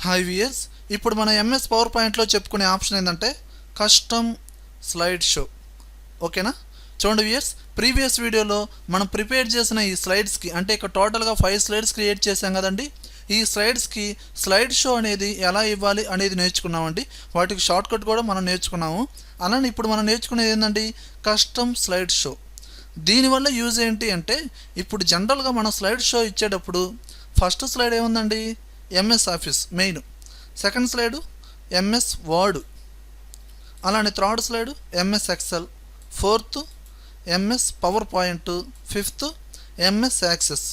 Hi viewers, ఇప్పుడు మన MS పవర్ పాయింట్లో చెప్పుకునే ఆప్షన్ ఏంటంటే కస్టమ్ స్లైడ్ షో. ఓకేనా? చూడండి వియర్స్, ప్రీవియస్ వీడియోలో మనం ప్రిపేర్ చేసిన ఈ స్లైడ్స్కి, అంటే ఇక్కడ టోటల్గా 5 స్లైడ్స్ క్రియేట్ చేసాం కదండి. ఈ స్లైడ్స్కి స్లైడ్ షో అనేది ఎలా ఇవ్వాలి అనేది నేర్చుకున్నామండి. వాటికి షార్ట్ కట్ కూడా మనం నేర్చుకున్నాము. అలానే ఇప్పుడు మనం నేర్చుకునేది ఏంటండి, కస్టమ్ స్లైడ్ షో. దీనివల్ల యూజ్ ఏంటి అంటే, ఇప్పుడు జనరల్గా మనం స్లైడ్ షో ఇచ్చేటప్పుడు ఫస్ట్ స్లైడ్ ఏముందండి, MS Office main, second slide MS Word, అలానే third slide MS Excel, fourth MS PowerPoint, fifth MS Access.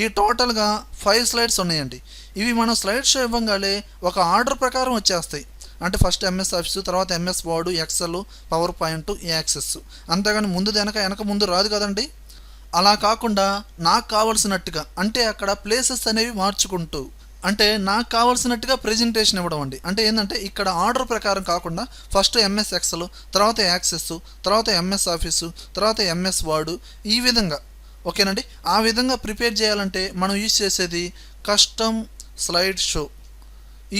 ఈ టోటల్గా 5 స్లైడ్స్ ఉన్నాయండి. ఇవి మనం స్లైడ్ షో ఇవ్వగానే ఒక ఆర్డర్ ప్రకారం వచ్చేస్తాయి. అంటే ఫస్ట్ ఎంఎస్ ఆఫీసు, తర్వాత MS Word, Excel, PowerPoint, Access. అంతేగాని ముందు వెనక ముందు రాదు కదండి. అలా కాకుండా నాకు కావలసినట్టుగా, అంటే అక్కడ ప్లేసెస్ అనేవి మార్చుకుంటూ, అంటే నాకు కావాల్సినట్టుగా ప్రెజెంటేషన్ ఇవ్వడం అండి. అంటే ఏంటంటే ఇక్కడ ఆర్డర్ ప్రకారం కాకుండా ఫస్ట్ ఎంఎస్ ఎక్సెల్, తర్వాత యాక్సెస్, తర్వాత ఎంఎస్ ఆఫీసు, తర్వాత ఎంఎస్ వర్డ్, ఈ విధంగా. ఓకేనండి? ఆ విధంగా ప్రిపేర్ చేయాలంటే మనం యూజ్ చేసేది కస్టమ్ స్లైడ్ షో.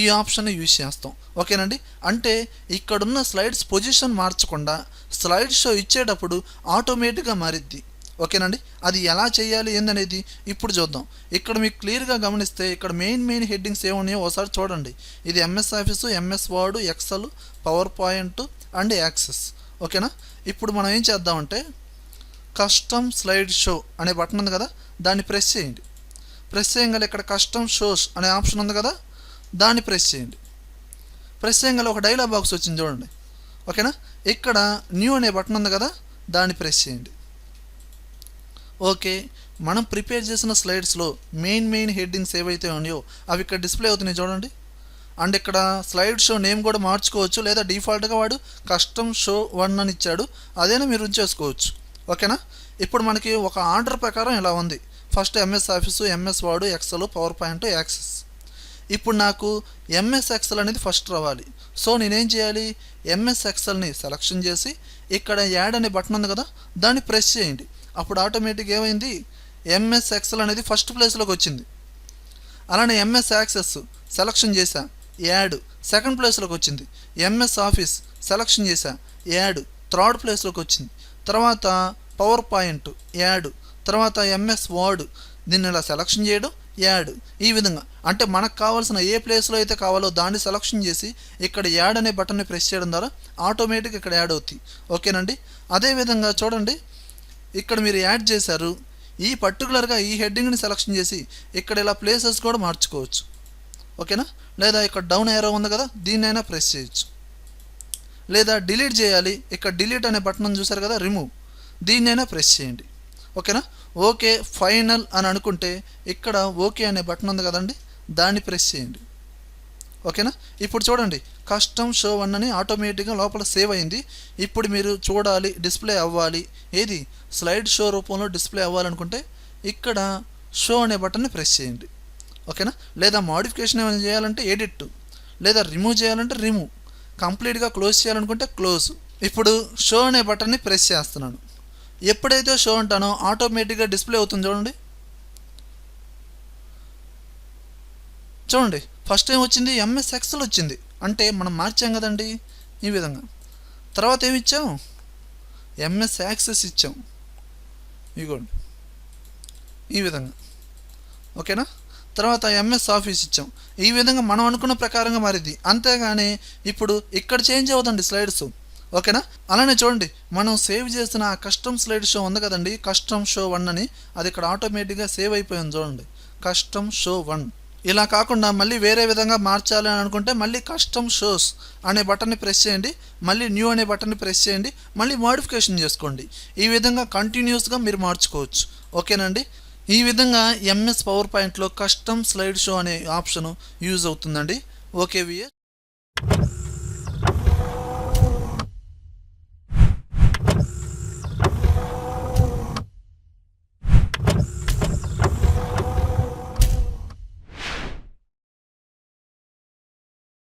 ఈ ఆప్షన్ యూజ్ చేస్తాం. ఓకేనండి? అంటే ఇక్కడున్న స్లైడ్స్ పొజిషన్ మార్చకుండా స్లైడ్ షో ఇచ్చేటప్పుడు ఆటోమేటిక్గా మారిద్ది. ఓకేనండి? అది ఎలా చేయాలి ఏందనేది ఇప్పుడు చూద్దాం. ఇక్కడ మీకు క్లియర్గా గమనిస్తే ఇక్కడ మెయిన్ హెడ్డింగ్స్ ఏమున్నాయో ఒకసారి చూడండి. ఇది MS Office, MS Word, Excel, PowerPoint and Access. ఓకేనా? ఇప్పుడు మనం ఏం చేద్దామంటే కస్టమ్ స్లైడ్ షో అనే బటన్ ఉంది కదా, దాన్ని ప్రెస్ చేయండి. ప్రెస్ చేయగల ఇక్కడ కస్టమ్ షోస్ అనే ఆప్షన్ ఉంది కదా, దాన్ని ప్రెస్ చేయండి. ప్రెస్ చేయగల ఒక డైలాగ్ బాక్స్ వచ్చింది చూడండి. ఓకేనా? ఇక్కడ న్యూ అనే బటన్ ఉంది కదా, దాన్ని ప్రెస్ చేయండి. ఓకే, మనం ప్రిపేర్ చేసిన స్లైడ్స్లో మెయిన్ హెడ్డింగ్స్ ఏవైతే ఉన్నాయో అవి ఇక్కడ డిస్ప్లే అవుతున్నాయి చూడండి. అండ్ ఇక్కడ స్లైడ్ షో నేమ్ కూడా మార్చుకోవచ్చు, లేదా డిఫాల్ట్గా వాడు కస్టమ్ షో 1 అని ఇచ్చాడు, అదేనా మీరు ఉంచేసుకోవచ్చు. ఓకేనా? ఇప్పుడు మనకి ఒక ఆర్డర్ ప్రకారం ఇలా ఉంది. First MS Office, MS Word, Excel, PowerPoint, Access. ఇప్పుడు నాకు ఎంఎస్ ఎక్సెల్ అనేది ఫస్ట్ రావాలి. సో నేనేం చేయాలి, ఎంఎస్ ఎక్సెల్ని సెలెక్షన్ చేసి ఇక్కడ యాడ్ అనే బటన్ ఉంది కదా, దాన్ని ప్రెస్ చేయండి. అప్పుడు ఆటోమేటిక్ ఏమైంది, ఎంఎస్ ఎక్సెల్ అనేది ఫస్ట్ ప్లేస్లోకి వచ్చింది. అలానే ఎంఎస్ యాక్సెస్ సెలెక్షన్ చేశా, యాడ్ సెకండ్ ప్లేస్లోకి వచ్చింది. ఎంఎస్ ఆఫీస్ సెలెక్షన్ చేశా, యాడ్ థర్డ్ ప్లేస్లోకి వచ్చింది. తర్వాత పవర్ పాయింట్, యాడ్. తర్వాత ఎంఎస్ వర్డ్, దీన్ని ఇలా సెలెక్షన్ చేయడం, యాడ్. ఈ విధంగా అంటే మనకు కావాల్సిన ఏ ప్లేస్లో అయితే కావాలో దాన్ని సెలెక్షన్ చేసి ఇక్కడ యాడ్ అనే బటన్ని ప్రెస్ చేయడం ద్వారా ఆటోమేటిక్ ఇక్కడ యాడ్ అవుతాయి. ఓకేనండి? అదేవిధంగా చూడండి, ఇక్కడ మీరు యాడ్ చేశారు, ఈ పర్టికులర్గా ఈ హెడ్డింగ్ని సెలెక్షన్ చేసి ఇక్కడ ఇలా ప్లేసెస్ కూడా మార్చుకోవచ్చు. ఓకేనా? లేదా ఇక్కడ డౌన్ ఏరో ఉంది కదా, దీన్నైనా ప్రెస్ చేయొచ్చు. లేదా డిలీట్ చేయాలి, ఇక్కడ డిలీట్ అనే బటన్ చూసారు కదా, రిమూవ్, దీన్నైనా ప్రెస్ చేయండి. ఓకేనా? ఓకే ఫైనల్ అని అనుకుంటే ఇక్కడ ఓకే అనే బటన్ ఉంది కదండి, దాన్ని ప్రెస్ చేయండి. ఓకేనా? ఇప్పుడు చూడండి, కస్టమ్ షో 1 అని ఆటోమేటిక్గా లోపల సేవ్ అయింది. ఇప్పుడు మీరు చూడాలి, డిస్ప్లే అవ్వాలి, ఏది స్లైడ్ షో రూపంలో డిస్ప్లే అవ్వాలనుకుంటే ఇక్కడ షో అనే బటన్ని ప్రెస్ చేయండి. ఓకేనా? లేదా మోడిఫికేషన్ ఏమైనా చేయాలంటే ఎడిట్, లేదా రిమూవ్ చేయాలంటే రిమూవ్, కంప్లీట్గా క్లోజ్ చేయాలనుకుంటే క్లోజ్. ఇప్పుడు షో అనే బటన్ని ప్రెస్ చేస్తున్నాను. ఎప్పుడైతే షో అంటానో ఆటోమేటిక్గా డిస్ప్లే అవుతుంది చూడండి. చూడండి, ఫస్ట్ ఏం వచ్చింది, ఎంఎస్ ఎక్సెల్ వచ్చింది. అంటే మనం మార్చాం కదండి ఈ విధంగా. తర్వాత ఏమి ఇచ్చాం, ఎంఎస్ యాక్సెస్ ఇచ్చాం, ఇగోండి ఈ విధంగా. ఓకేనా? తర్వాత ఎంఎస్ ఆఫీస్ ఇచ్చాం. ఈ విధంగా మనం అనుకున్న ప్రకారంగా మారింది. అంతేగాని ఇప్పుడు ఇక్కడ చేంజ్ అవుతుంది స్లైడ్స్. ఓకేనా? అలానే చూడండి, మనం సేవ్ చేసిన ఆ కస్టమ్ స్లైడ్ షో ఉంది కదండి, కస్టమ్ షో 1 అని, అది ఇక్కడ ఆటోమేటిక్గా సేవ్ అయిపోయింది చూడండి, కస్టమ్ షో 1. ఇలా కాకుండా మళ్ళీ వేరే విధంగా మార్చాలి అని అనుకుంటే మళ్ళీ కస్టమ్ షోస్ అనే బటన్ని ప్రెస్ చేయండి, మళ్ళీ న్యూ అనే బటన్ని ప్రెస్ చేయండి, మళ్ళీ మోడిఫికేషన్ చేసుకోండి. ఈ విధంగా కంటిన్యూస్గా మీరు మార్చుకోవచ్చు. ఓకేనండి? ఈ విధంగా ఎంఎస్ పవర్ పాయింట్లో కస్టమ్ స్లైడ్ షో అనే ఆప్షన్ యూజ్ అవుతుందండి. Okay we're.